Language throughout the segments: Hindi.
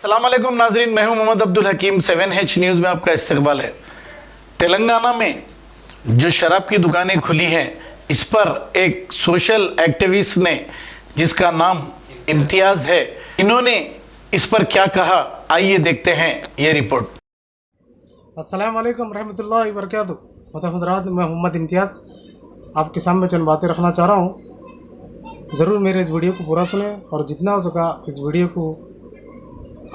अस्सलाम वालेकुम नाजरीन, मैं हूं मोहम्मद अब्दुल हकीम। 7H न्यूज़ में आपका इस्तकबाल है। तेलंगाना में जो शराब की दुकानें खुली हैं, इस पर एक सोशल एक्टिविस्ट ने, जिसका नाम इम्तियाज़ है, इन्होंने इस पर क्या कहा, आइए देखते हैं ये रिपोर्ट। अस्सलाम वालेकुम रहमतुल्लाहि व बरकातुहू। हज़रात, मैं मोहम्मद इम्तियाज़ आपके सामने चंद बातें रखना चाह रहा हूँ। ज़रूर मेरे इस वीडियो को पूरा सुनें और जितना हो सका इस वीडियो को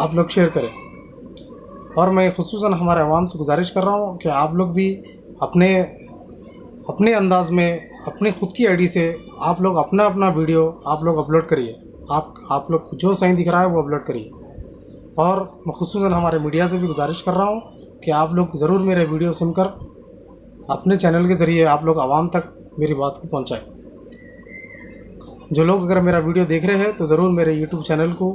आप लोग शेयर करें। और मैं खुसूसन हमारे अवाम से गुजारिश कर रहा हूँ कि आप लोग भी अपने अंदाज़ में अपनी ख़ुद की आईडी से आप लोग अपना वीडियो आप लोग अपलोड करिए। आप लोग जो सही दिख रहा है वो अपलोड करिए। और मैं खुसूसन हमारे मीडिया से भी गुजारिश कर रहा हूँ कि आप लोग ज़रूर मेरे वीडियो सुनकर अपने चैनल के ज़रिए आप लोग आवाम तक मेरी बात को पहुँचाएँ। जो लोग अगर मेरा वीडियो देख रहे हैं तो ज़रूर मेरे यूट्यूब चैनल को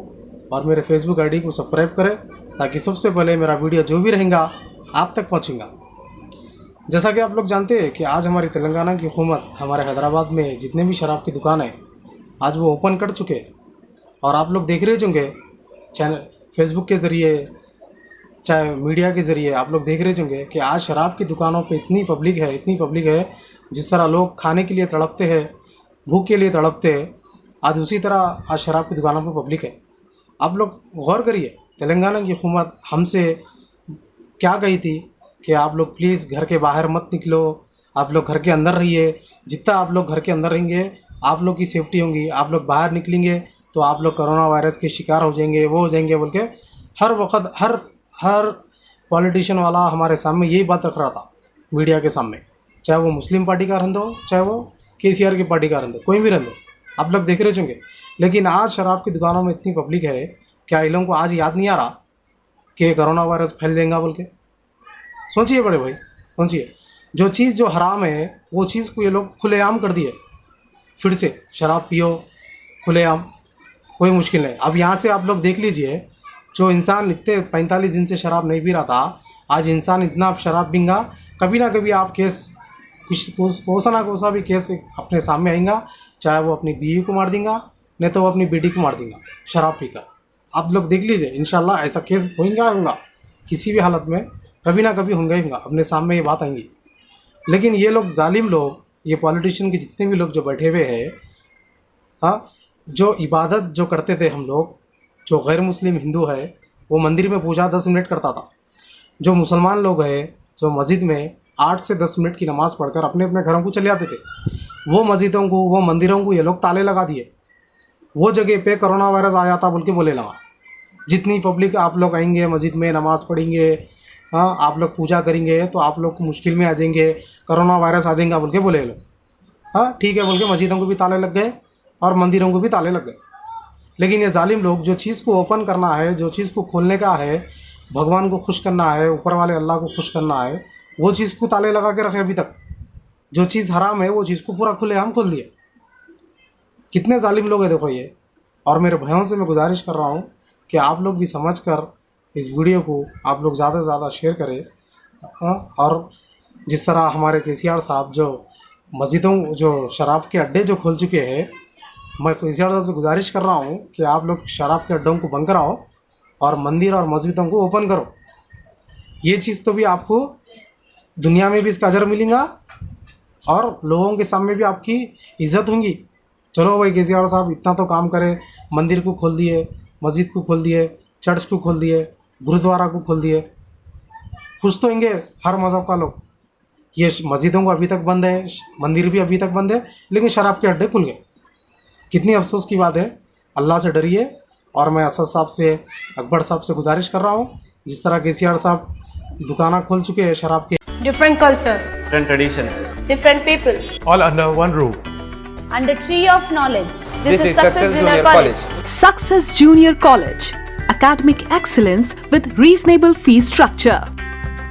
और मेरे फेसबुक आईडी को सब्सक्राइब करें, ताकि सबसे पहले मेरा वीडियो जो भी रहेगा आप तक पहुँचेगा। जैसा कि आप लोग जानते हैं कि आज हमारी तेलंगाना की हुकूमत हमारे हैदराबाद में जितने भी शराब की दुकान है आज वो ओपन कर चुके हैं। और आप लोग देख रहे होंगे चैनल फेसबुक के ज़रिए, चाहे मीडिया के ज़रिए आप लोग देख रहे होंगे कि आज शराब की दुकानों पे इतनी पब्लिक है। जिस तरह लोग खाने के लिए तड़पते हैं, भूख के लिए तड़पते हैं, आज उसी तरह आज शराब की दुकानों पे पब्लिक है। आप लोग गौर करिए, तेलंगाना की हुकूमत हमसे क्या कही थी कि आप लोग प्लीज़ घर के बाहर मत निकलो, आप लोग घर के अंदर रहिए। जितना आप लोग घर के अंदर रहेंगे आप लोग की सेफ्टी होगी। आप लोग बाहर निकलेंगे तो आप लोग कोरोना वायरस के शिकार हो जाएंगे, वो हो जाएंगे बोल के हर वक्त हर पॉलिटिशियन वाला हमारे सामने यही बात रख रहा था मीडिया के सामने, चाहे वो मुस्लिम पार्टी का रहन दो, चाहे वो KCR की पार्टी का रहन दो, कोई भी रहन दो। आप लोग देख रहे होंगे। लेकिन आज शराब की दुकानों में इतनी पब्लिक है, क्या इन लोगों को आज याद नहीं आ रहा कि कोरोना वायरस फैल जाएगा बोल के? सोचिए बड़े भाई, सोचिए। जो चीज़ जो हराम है वो चीज़ को ये लोग खुलेआम कर दिए। फिर से शराब पियो खुलेआम, कोई मुश्किल नहीं। अब यहाँ से आप लोग देख लीजिए, जो इंसान इतने 45 दिन से शराब नहीं पी रहा था, आज इंसान इतना शराब पीएगा, कभी ना कभी आप केस कोसा ना कोसा भी केस अपने सामने आएगा। चाहे वो अपनी बीवी को मार देगा, नहीं तो वो अपनी बेटी को मार देगा शराब पीकर। आप लोग देख लीजिए, इंशाल्लाह ऐसा केस होगा किसी भी हालत में, कभी ना कभी होगा, अपने सामने ये बात आएंगी। लेकिन ये लोग जालिम लोग, ये पॉलिटिशियन के जितने भी लोग जो बैठे हुए हैं, हाँ, जो इबादत जो करते थे हम लोग, जो गैर मुस्लिम हिंदू है वो मंदिर में पूजा 10 मिनट करता था। जो मुसलमान लोग हैं जो मस्जिद में 8 से 10 मिनट की नमाज़ पढ़कर अपने अपने घरों को चले जाते थे, वो मस्जिदों को, वो मंदिरों को ये लोग ताले लगा दिए। वो जगह पे कोरोना वायरस आ जाता बोल के बोले लगा। जितनी पब्लिक आप लोग आएंगे मस्जिद में नमाज़ पढ़ेंगे, हाँ, आप लोग पूजा करेंगे तो आप लोग मुश्किल में आ जाएंगे, कोरोना वायरस आ जाएगा बोल के बोले लोग। हाँ ठीक है बोल के मस्जिदों को भी ताले लग गए और मंदिरों को भी ताले लग गए। लेकिन ये जालिम लोग जो चीज़ को ओपन करना है, जो चीज़ को खोलने का है, भगवान को खुश करना है, ऊपर वाले अल्लाह को खुश करना है, वो चीज़ को ताले लगा के रखे अभी तक। जो चीज़ हराम है वो चीज़ को पूरा खुलेआम खोल दिए। कितने जालिम लोग हैं देखो ये। और मेरे भाइयों से मैं गुजारिश कर रहा हूँ कि आप लोग भी समझकर इस वीडियो को आप लोग ज़्यादा से ज़्यादा शेयर करें। और जिस तरह हमारे KCR साहब जो मस्जिदों, जो शराब के अड्डे जो खोल चुके हैं, मैं KCR साहब से गुजारिश कर रहा हूँ कि आप लोग शराब के अड्डों को बंद कराओ और मंदिर और मस्जिदों को ओपन करो। ये चीज़ तो भी आपको दुनिया में भी इसका अजर मिलेगा और लोगों के सामने भी आपकी इज्जत होगी। चलो भाई KCR साहब इतना तो काम करे, मंदिर को खोल दिए, मस्जिद को खोल दिए, चर्च को खोल दिए, गुरुद्वारा को खोल दिए, खुश तो होंगे हर मज़हब का लोग। ये मस्जिदों को अभी तक बंद है, मंदिर भी अभी तक बंद है, लेकिन शराब के अड्डे खुल गए। कितनी अफसोस की बात है। अल्लाह से डरिए। और मैं असद साहब से, अकबर साहब से गुजारिश कर रहा हूँ, जिस तरह KCR साहब दुकाना खोल चुके हैं शराब के, Different culture, different traditions, different people, all under one roof. Under tree of knowledge. This is Success Junior College. Success Junior College. Academic excellence with reasonable fee structure.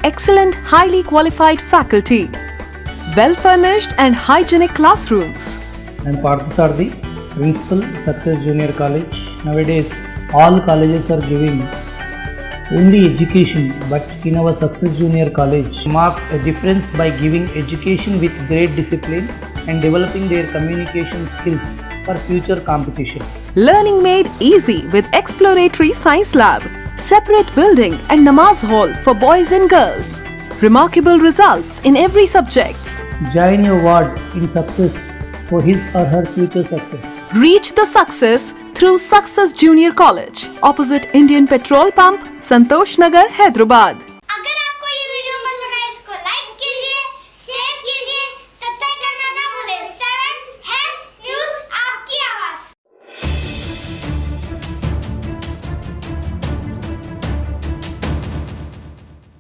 Excellent, highly qualified faculty. Well-furnished and hygienic classrooms. I'm Parthasarthi, Principal, Success Junior College. Nowadays, all colleges are giving only education, but in our Success Junior College marks a difference by giving education with great discipline and developing their communication skills for future competition. Learning made easy with exploratory science lab, separate building and namaz hall for boys and girls. Remarkable results in every subjects. Join your ward in success for his or her future success. Reach the success through Success Junior College, opposite Indian Petrol Pump, Santosh Nagar, Hyderabad.